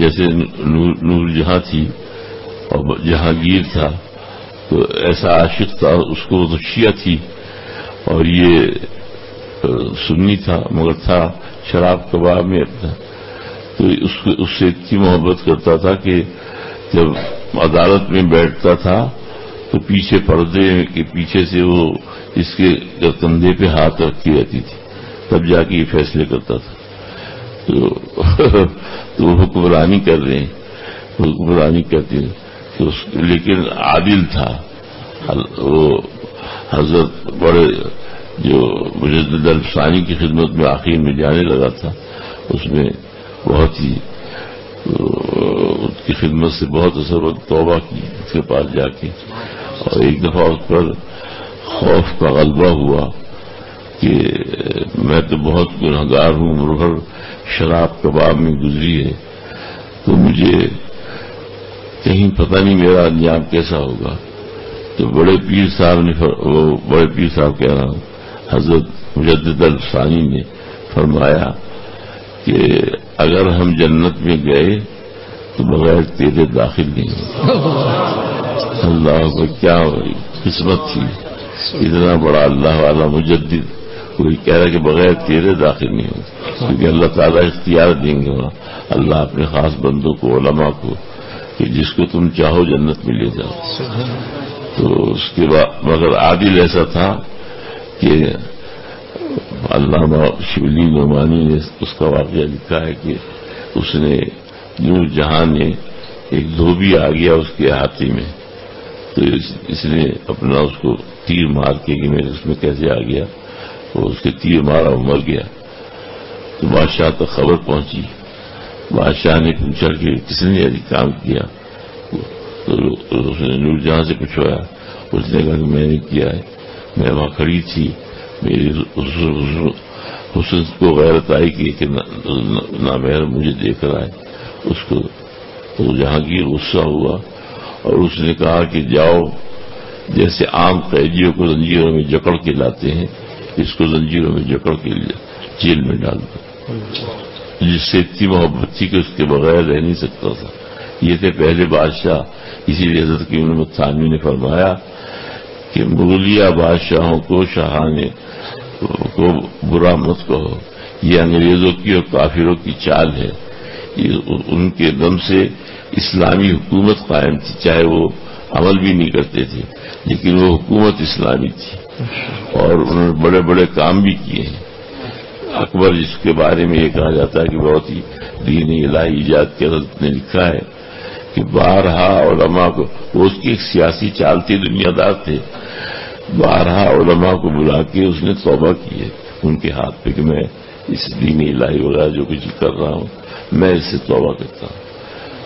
جیسے نور جہاں تھی اور جہانگیر تھا، تو ایسا عاشق تھا، اس کو تو شیعہ تھی اور یہ سنی تھا، مگر تھا شراب کباب میں اپنا. تو اس سے اتنی محبت کرتا تھا کہ جب عدالت میں بیٹھتا تھا تو پیچھے پردے کے پیچھے سے وہ اس کے کندھے پہ ہاتھ رکھی رہتی تھی، تب جا کے یہ فیصلے کرتا تھا. تو وہ حکمرانی کر رہے ہیں، حکمرانی کرتے ہیں تو لیکن عادل تھا. وہ حضرت بڑے جو مجدد الفسانی کی خدمت میں آخر میں جانے لگا تھا، اس میں بہت ہی اس کی خدمت سے بہت اثر و توبہ کی اس کے پاس جا کے. اور ایک دفعہ اس پر خوف کا غلبہ ہوا کہ میں تو بہت گنہگار ہوں، عمر بھر شراب کباب میں گزری ہے، تو مجھے کہیں پتہ نہیں میرا انجام کیسا ہوگا. تو بڑے پیر صاحب نے وہ بڑے پیر صاحب کہہ رہا ہوں حضرت مجدد الفسانی نے فرمایا کہ اگر ہم جنت میں گئے تو بغیر تیرے داخل نہیں ہوں. اللہ کو کیا قسمت تھی، اتنا بڑا اللہ والا مجدد کوئی کہہ رہا کہ بغیر تیرے داخل نہیں ہوں، کیونکہ اللہ تعالیٰ اختیار دیں گے وہاں اللہ اپنے خاص بندوں کو، علماء کو، کہ جس کو تم چاہو جنت میں لے جاؤ. تو اس کے بعد مگر عادل ایسا تھا کہ علامہ شبلی نعمانی نے اس کا واقعہ لکھا ہے کہ اس نے نور جہاں نے ایک دھوبی آ گیا اس کے احاطے میں، تو اس نے اپنا اس کو تیر مار کے کہ میں اس میں کیسے آ گیا، وہ اس کے تیر مارا وہ مر گیا. تو بادشاہ تک خبر پہنچی. بادشاہ نے پوچھا کہ کس نے یہ کام کیا، تو اس نے نور جہاں سے پوچھوایا. اس نے کہا کہ میں نے کیا ہے، میں وہاں کھڑی تھی، میری حسن کو غیرت آئی کہ نامحر مجھے دیکھ رہا ہے. اس کو تو جہانگیر غصہ ہوا اور اس نے کہا کہ جاؤ، جیسے عام قیدیوں کو زنجیروں میں جکڑ کے لاتے ہیں، اس کو زنجیروں میں جکڑ کے جیل میں ڈال دو. جس سے اتنی محبت تھی کہ اس کے بغیر رہ نہیں سکتا تھا. یہ تھے پہلے بادشاہ. اسی لیے حضرت کی محمد ثانوی نے فرمایا کہ مغلیہ بادشاہوں کو شاہانے کو برا مت کہو، یہ انگریزوں کی اور کافروں کی چال ہے. ان کے دم سے اسلامی حکومت قائم تھی، چاہے وہ عمل بھی نہیں کرتے تھے لیکن وہ حکومت اسلامی تھی اور انہوں نے بڑے بڑے کام بھی کیے ہیں. اکبر جس کے بارے میں یہ کہا جاتا ہے کہ بہت ہی دین الہی ایجاد کی حضرت نے لکھا ہے کہ بارہا علماء کو، وہ اس کی ایک سیاسی چال تھی، دنیا دار تھے، بارہا علماء کو بلا کے اس نے توبہ کی ہے ان کے ہاتھ پہ کہ میں اس دین الہی وغیرہ جو کچھ کر رہا ہوں میں اس سے توبہ کرتا ہوں.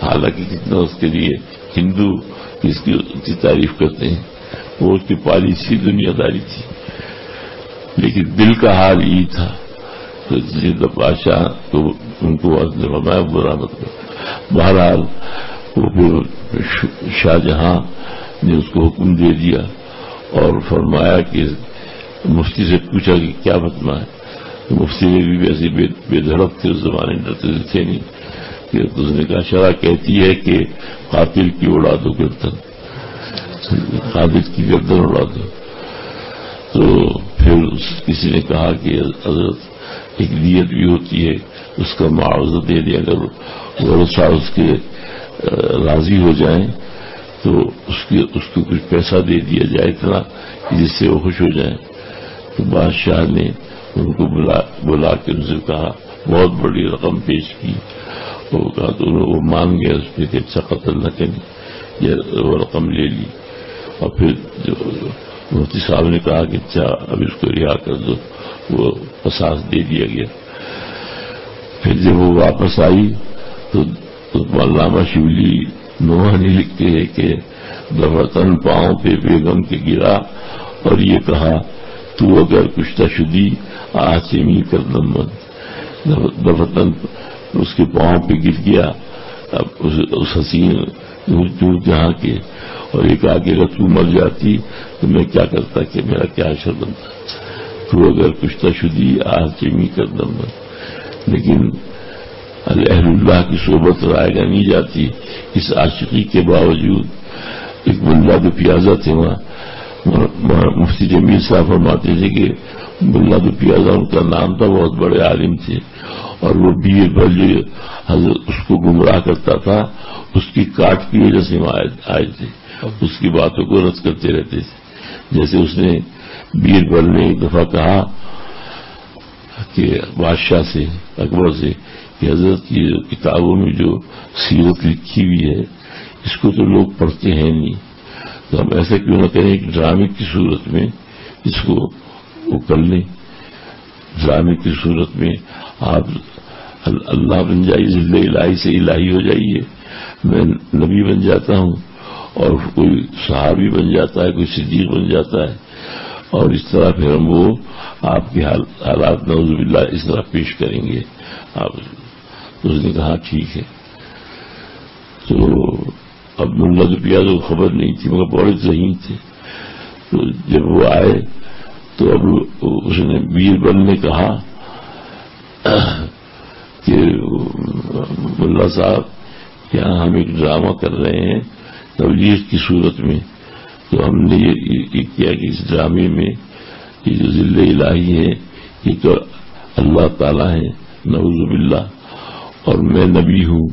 حالانکہ کتنا اس کے لیے ہندو اس کی تعریف کرتے ہیں، وہ اس کی پالیسی دنیا داری تھی، لیکن دل کا حال یہی تھا. تو بادشاہ کو ان کو فرمایا برا مت کرو. بہرحال وہ پھر شاہ جہاں نے اس کو حکم دے دیا اور فرمایا کہ مفتی سے پوچھا کہ کیا فتویٰ ہے. تو مفتی نے بھی ویسے بے دھڑک تھے، اس زمانے میں ڈرتے تھے نہیں، کہ اس نے کہا شرع کہتی ہے کہ قاتل کی اڑا دو گردن، قاتل کی گردن اڑا دو. تو پھر کسی نے کہا کہ حضرت ایک دیت بھی ہوتی ہے، اس کا معاوضہ دے دیا، اگر ورثہ اس کے راضی ہو جائیں تو اس کو کچھ پیسہ دے دیا جائے اتنا جس سے وہ خوش ہو جائیں. تو بادشاہ نے ان کو بلا کے ان سے کہا، بہت بڑی رقم پیش کی. وہ کہا تو وہ مان گیا اس پہ کہ اچھا قتل نہ کریں، یہ وہ رقم لے لی. اور پھر جو مفتی صاحب نے کہا کہ اچھا اب اس کو رہا کر دو، وہ قصاص دے دیا گیا. پھر جب وہ واپس آئی تو علامہ شبلی نعمانی لکھتے ہیں کہ دفتن پاؤں پہ بیگم کے گرا اور یہ کہا تو اگر کشتہ شدی آسمی کر دمن. دفتن اس کے پاؤں پہ گر گیا اب اس حسین دور جہاں کے، اور ایک آگے اگر تو مر جاتی تو میں کیا کرتا کہ میرا کیا حشر بنتا. تو اگر کشتہ شدی آسمی کر دمن. لیکن اہل اللہ کی صحبت رائے گا نہیں جاتی. اس عاشقی کے باوجود ایک ملا دو پیازا تھے وہاں. مفتی جمیل صاحب فرماتے تھے کہ ملا دو پیازا ان کا نام تھا, بہت بڑے عالم تھے, اور وہ بیر بل جو حضرت اس کو گمراہ کرتا تھا اس کی کاٹ کی وجہ سے آئے تھے, اس کی باتوں کو رد کرتے رہتے تھے. جیسے اس نے بیر بل نے ایک دفعہ کہا کہ بادشاہ سے, اکبر سے, کہ حضرت کی کتابوں میں جو سیرت لکھی ہوئی ہے اس کو تو لوگ پڑھتے ہیں نہیں, تو ہم ایسا کیوں نہ کریں کہ ڈرامے کی صورت میں اس کو وہ کر لیں. ڈرامے کی صورت میں آپ اللہ بن جائیے, ذل الہی سے الہی ہو جائیے, میں نبی بن جاتا ہوں, اور کوئی صحابی بن جاتا ہے, کوئی صدیق بن جاتا ہے, اور اس طرح پھر ہم وہ آپ کے حالات نعوذ باللہ اس طرح پیش کریں گے. اس نے کہا ٹھیک ہے. تو اب ملا دو پیاز کو خبر نہیں تھی مگر بڑے ذہین تھے. تو جب وہ آئے تو اب اس نے بیر بل نے کہا کہ ملا صاحب یہاں ہم ایک ڈرامہ کر رہے ہیں تبلیغ کی صورت میں, تو ہم نے یہ کیا کہ اس ڈرامے میں یہ جو ذل الہی ہے یہ تو اللہ تعالیٰ ہے نعوذ باللہ, اور میں نبی ہوں,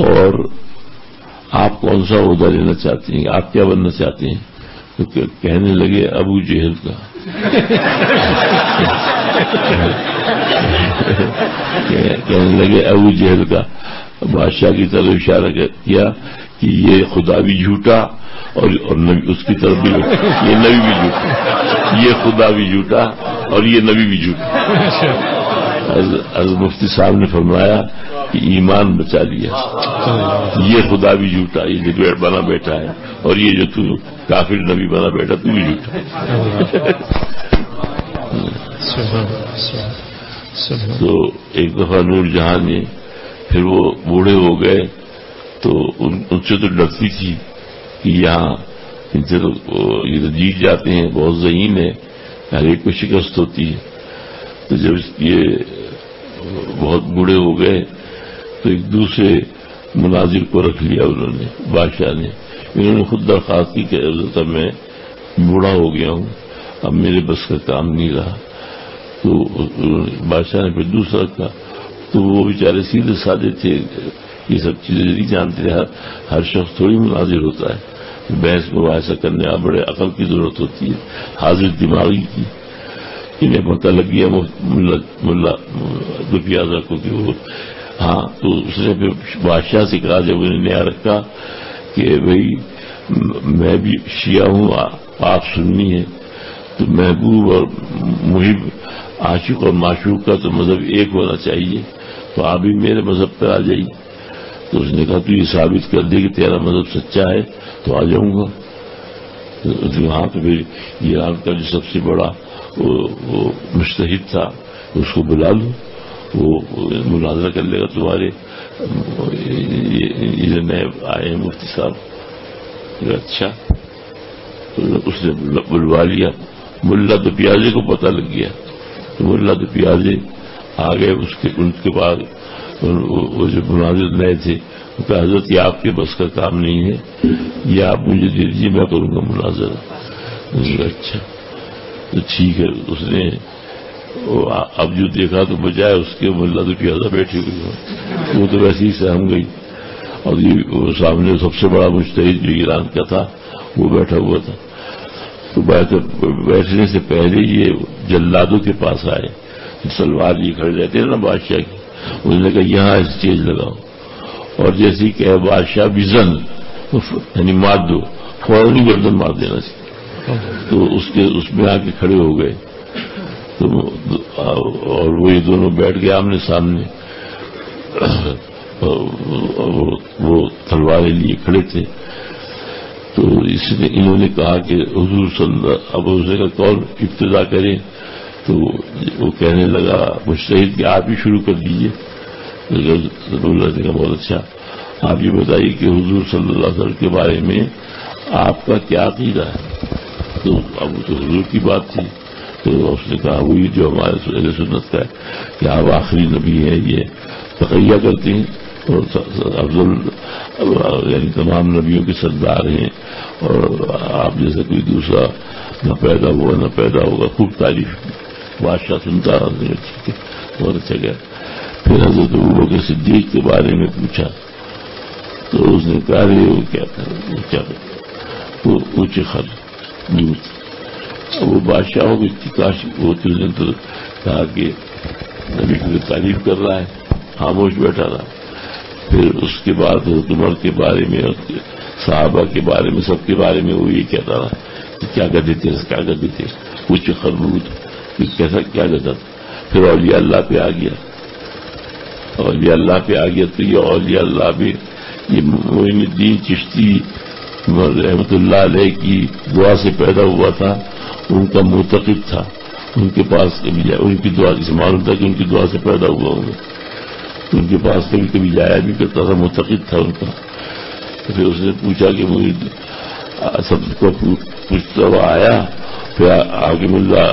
اور آپ کون سا عہدہ لینا چاہتے ہیں, آپ کیا بننا چاہتے ہیں؟ تو کہنے لگے ابو جہل کا. کہنے لگے ابو جہل کا. بادشاہ کی طرف اشارہ کیا کہ یہ خدا بھی جھوٹا اور نبی اس کی طرف بھی, یہ نبی بھی جھوٹا, یہ خدا بھی جھوٹا اور یہ نبی بھی جھوٹا. حضرت مفتی صاحب نے فرمایا کہ ایمان بچا لیا, یہ خدا بھی جھوٹا, یہ جو بنا بیٹھا ہے, اور یہ جو تو کافر نبی بنا بیٹھا تو بھی جھوٹا. تو ایک دفعہ نور جہاں نے, پھر وہ بوڑھے ہو گئے تو ان سے تو ڈرتی تھی کہ یہاں ان سے تو یہ تو جیت جاتے ہیں, بہت ذہین ہے, ہر ایک کو شکست ہوتی ہے. تو جب یہ بہت بوڑھے ہو گئے تو ایک دوسرے مناظر کو رکھ لیا انہوں نے, بادشاہ نے. انہوں نے خود درخواست کی کہ حضرت میں بوڑھا ہو گیا ہوں, اب میرے بس کا کام نہیں رہا. تو بادشاہ نے پھر دوسرا رکھا. تو وہ بیچارے سیدھے سادے تھے, یہ سب چیزیں نہیں جانتے تھے. ہر شخص تھوڑی مناظر ہوتا ہے, بحث مباحثہ کرنے آپ بڑے عقل کی ضرورت ہوتی ہے, حاضر دماغی کی. انہیں پتہ لگ گیا ملا دو پیازا کو کہ وہ ہاں. تو اس نے پھر بادشاہ سے کہا جب انہیں نیا رکھا کہ بھئی میں بھی شیعہ ہوں, آپ سنی ہیں, تو محبوب اور محب, عاشق اور معشوق کا تو مذہب ایک ہونا چاہیے, تو آپ بھی میرے مذہب پر آ جائیے. تو اس نے کہا تو یہ ثابت کر دے کہ تیرا مذہب سچا ہے تو آ جاؤں گا. وہاں تو پھر ایران کا جو سب سے بڑا وہ مجتہد تھا اس کو بلا لو, وہ مناظرہ کر لے گا تمہارے. یہ نئے آئے ہیں مفتی صاحب. اچھا, اس نے بلوا لیا. ملا تو پیازے کو پتہ لگ گیا, تو ملا تو پیازے آ گئے. ان کے بعد وہ جو مناظر نئے تھے وہ کہا حضرت یہ آپ کے بس کا کام نہیں ہے, یہ آپ مجھے دے دیجیے, میں کروں گا مناظرہ. اچھا تو ٹھیک ہے. اس نے اب جو دیکھا تو بجائے اس کے ملا تو پیازا بیٹھے ہوئے, وہ تو ویسے ہی سہم گئی. اور یہ سامنے سب سے بڑا مجتہد جو ایران کا تھا وہ بیٹھا ہوا تھا. تو بیٹھنے سے پہلے یہ جلادوں کے پاس آئے, سلوار یہ کھڑے رہتے ہیں نا بادشاہ کی. اس نے کہا یہاں اسٹیج لگاؤ, اور جیسے ہی کہ بادشاہ بزن یعنی مار دو, فوراً گردن مار دینا چاہیے. تو اس میں آ کے کھڑے ہو گئے. تو اور وہ یہ دونوں بیٹھ گئے آمنے سامنے, وہ تلواریں لیے کھڑے تھے. تو انہوں نے کہا کہ حضور صلی اللہ, اب اس نے کہا کون ابتدا کرے, تو وہ کہنے لگا مجتہد کہ آپ ہی شروع کر دیجیے. اللہ نے کہا بہت اچھا, آپ یہ بتائیے کہ حضور صلی اللہ علیہ وسلم کے بارے میں آپ کا کیا عقیدہ ہے. تو اب تو حضور کی بات تھی. تو اس نے کہا وہی جو ہمارے اہل سنت کا ہے کہ آپ آخری نبی ہیں, یہ تقیہ کرتے ہیں اور افضل یعنی تمام نبیوں کے سردار ہیں اور آپ جیسا کوئی دوسرا نہ پیدا ہوا نہ پیدا ہوگا. خوب تعریف بادشاہ سنتا بہت اچھا گیا. پھر حضرت ابوبکر صدیق کے بارے میں پوچھا تو اس نے کہا وہ کیا تھا وہ اونچے خر دودھ. وہ بادشاہوں کی کاش ہوتی اس نے تو کہا کہ نبی کی تعریف کر رہا ہے, خاموش بیٹھا رہا. پھر اس کے بعد حضرت عمر کے بارے میں صحابہ کے بارے میں سب کے بارے میں وہ یہ کہتا رہا کہ کیا کہتے تھے کچھ خربوط کیسا کیا کہتا تھا. پھر اولیاء اللہ پہ آ گیا تو یہ اولیاء اللہ بھی یہ معین الدین چشتی رحمت اللہ علیہ کی دعا سے پیدا ہوا تھا. ان کا معتقد تھا, ان کے پاس ان کی دعا سے معلوم تھا کہ ان کی دعا سے پیدا ہوا ہوں گے. ان کے پاس کبھی کبھی جایا بھی کرتا تھا, معتقد تھا ان کا. تو پھر اس نے پوچھا کہ مجھے سب کو پوچھتا ہوا آیا. پھر آگے ملا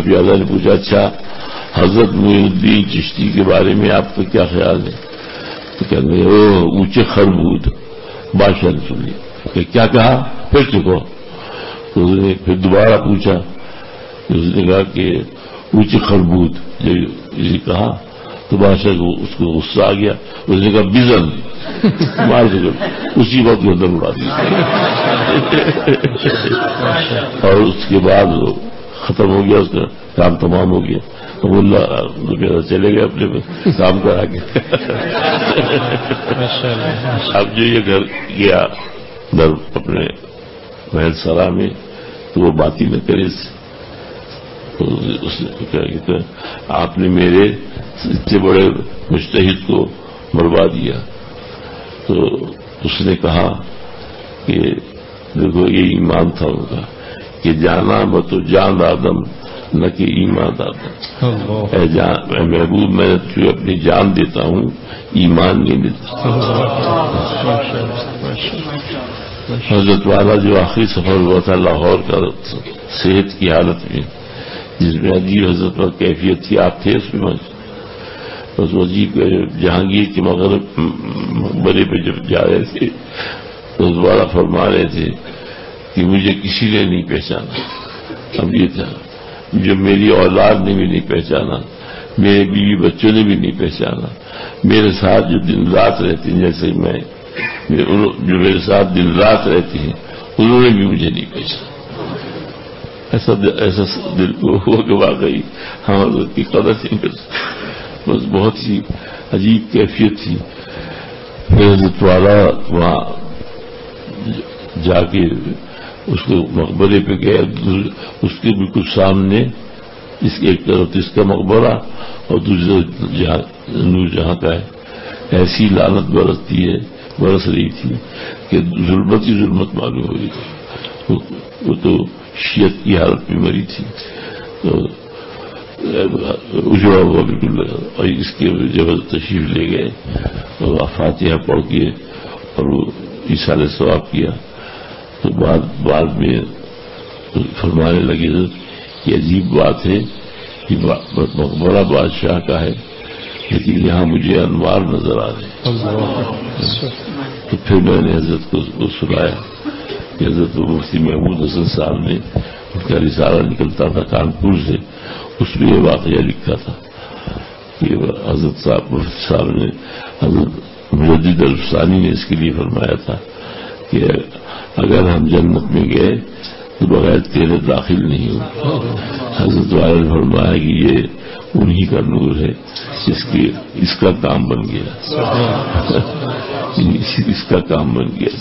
پیازا نے پوچھا اچھا حضرت معین الدین چشتی کے بارے میں آپ کا کیا خیال ہے؟ تو کہنے لگے اونچے خربود. بادشاہ نے سن لیا کہ کیا کہا پھر چکو. تو اس نے پھر دوبارہ پوچھا, اس نے کہا کہ اونچے خربود جب اسے کہا تو بادشاہ کو اس کو غصہ آ گیا. اس نے کہا بزن مار دو, اسی وقت کے اندر اڑا دیا. اور اس کے بعد ختم ہو گیا, اس کا کام تمام ہو گیا. تو اللہ چلے گئے اپنے کام کرا کے. اب جو یہ گھر گیا در اپنے محل سرا میں تو وہ بات ہی نہ کرے. تو اس نے کہا آپ نے میرے اتنے بڑے مجتہد کو مروا دیا. تو اس نے کہا کہ دیکھو یہ ایمان تھا ان کا کہ جانا بتو جان آدم نہ کہ ایمان آدم. اے محبوب میں تجھے اپنی جان دیتا ہوں, ایمان نہیں دیتا. حضرت والا جو آخری سفر ہوا تھا لاہور کا صحت کی حالت میں, جس میں عجیب حضرت پر کیفیت تھی, آپ تھے اس میں. اس عجیب جہانگیر کے مقبرے پہ جب جا رہے تھے تو اس والا فرما رہے تھے کہ مجھے کسی نے نہیں پہچانا. اب یہ تھا جو میری اولاد نے بھی نہیں پہچانا, میرے بیوی بچوں نے بھی نہیں پہچانا, میرے ساتھ جو دن رات رہتے ہیں جیسے میں جو میرے ساتھ دن رات رہتے ہیں انہوں نے بھی مجھے نہیں پہچانا. ایسا دل کو ہوا کہ واقعی ہم حضرت کی قدر نہیں کر سکتے. بس بہت ہی عجیب کیفیت تھی. پھر حضرت والا وہاں جا کے اس کو مقبرے پہ گئے. اس کے بالکل سامنے اس کے ایک طرف اس کا مقبرہ اور دوسری طرف نور جہاں کا ہے. ایسی لعنت برس رہی تھی کہ ظلمت ہی ظلمت معلوم ہو رہی تھی. وہ تو شیعت کی حالت میں مری تھی. تو اجڑا ہوا بالکل لگا. اور اس کے جب تشریف لے گئے اور فاتحہ پڑھ کے اور وہ ایصال ثواب کیا تو بعد میں فرمانے لگے کہ عجیب بات ہے کہ مقبرہ بادشاہ کا ہے لیکن یہاں مجھے انوار نظر آ رہے ہیں. تو پھر میں نے حضرت کو سنایا کہ حضرت مفتی محمود حسن صاحب نے ان کا رسالہ نکلتا تھا کانپور سے, اس میں یہ واقعہ لکھا تھا کہ حضرت صاحب نے حضرت مجدد الفسانی نے اس کے لیے فرمایا تھا کہ اگر ہم جنت میں گئے تو بغیر تیرے داخل نہیں ہو. حضرت والا نے فرمایا کہ یہ انہی کا نور ہے اس کا کام بن گیا. اس کا کام بن گیا.